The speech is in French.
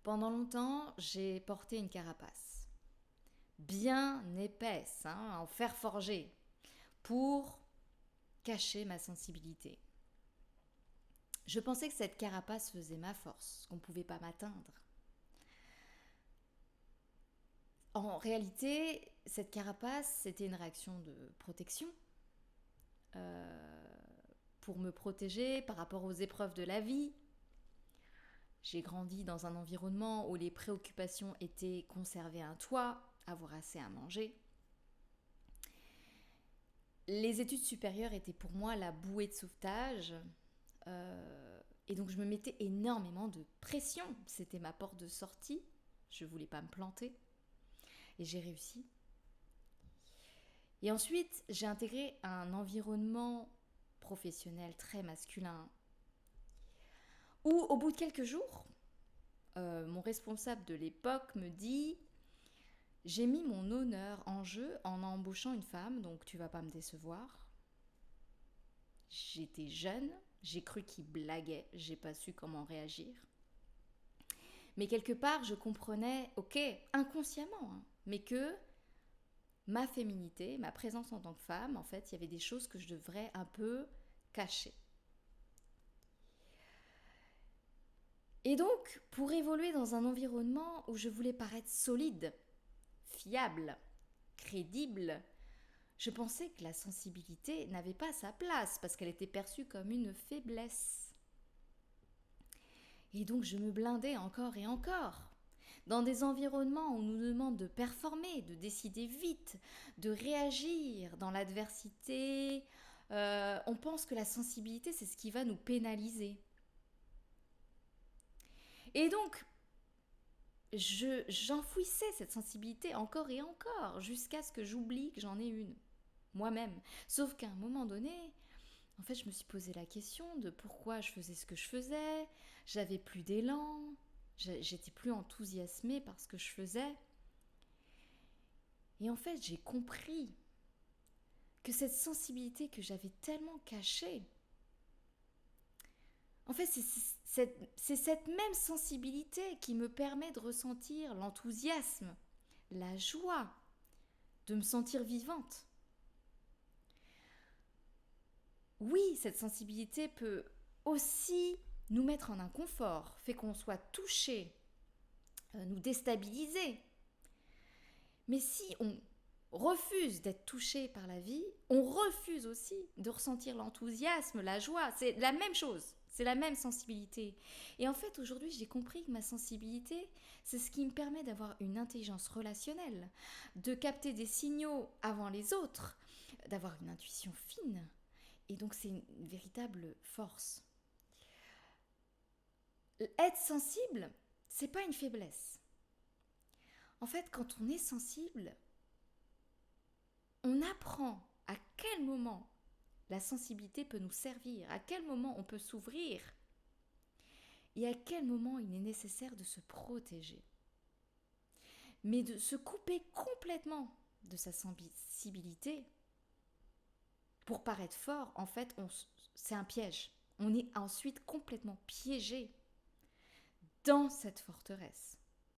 Pendant longtemps, j'ai porté une carapace, bien épaisse, en fer forgé, pour cacher ma sensibilité. Je pensais que cette carapace faisait ma force, qu'on ne pouvait pas m'atteindre. En réalité, cette carapace, c'était une réaction de protection pour me protéger par rapport aux épreuves de la vie. J'ai grandi dans un environnement où les préoccupations étaient conserver un toit, avoir assez à manger. Les études supérieures étaient pour moi la bouée de sauvetage. Et donc je me mettais énormément de pression. C'était ma porte de sortie. Je voulais pas me planter. Et j'ai réussi. Et ensuite, j'ai intégré un environnement professionnel très masculin où, au bout de quelques jours, mon responsable de l'époque me dit: j'ai mis mon honneur en jeu en embauchant une femme, donc tu vas pas me décevoir. J'étais jeune, j'ai cru qu'il blaguait, j'ai pas su comment réagir. Mais quelque part, je comprenais, ok, inconsciemment, mais que ma féminité, ma présence en tant que femme, en fait, il y avait des choses que je devrais un peu cacher. Et donc, pour évoluer dans un environnement où je voulais paraître solide, fiable, crédible, je pensais que la sensibilité n'avait pas sa place parce qu'elle était perçue comme une faiblesse. Et donc je me blindais encore et encore. Dans des environnements où on nous demande de performer, de décider vite, de réagir dans l'adversité, on pense que la sensibilité, c'est ce qui va nous pénaliser. Et donc, j'enfouissais cette sensibilité encore et encore, jusqu'à ce que j'oublie que j'en ai une, moi-même. Sauf qu'à un moment donné, en fait, je me suis posé la question de pourquoi je faisais ce que je faisais, j'avais plus d'élan, j'étais plus enthousiasmée par ce que je faisais. Et en fait, j'ai compris que cette sensibilité que j'avais tellement cachée, en fait, c'est cette même sensibilité qui me permet de ressentir l'enthousiasme, la joie, de me sentir vivante. Oui, cette sensibilité peut aussi nous mettre en inconfort, fait qu'on soit touché, nous déstabiliser. Mais si on refuse d'être touché par la vie, on refuse aussi de ressentir l'enthousiasme, la joie. C'est la même chose, c'est la même sensibilité. Et en fait, aujourd'hui, j'ai compris que ma sensibilité, c'est ce qui me permet d'avoir une intelligence relationnelle, de capter des signaux avant les autres, d'avoir une intuition fine. Et donc, c'est une véritable force. Être sensible, c'est pas une faiblesse. En fait, quand on est sensible, on apprend à quel moment la sensibilité peut nous servir, à quel moment on peut s'ouvrir et à quel moment il est nécessaire de se protéger. Mais de se couper complètement de sa sensibilité pour paraître fort, en fait, c'est un piège. On est ensuite complètement piégé dans cette forteresse.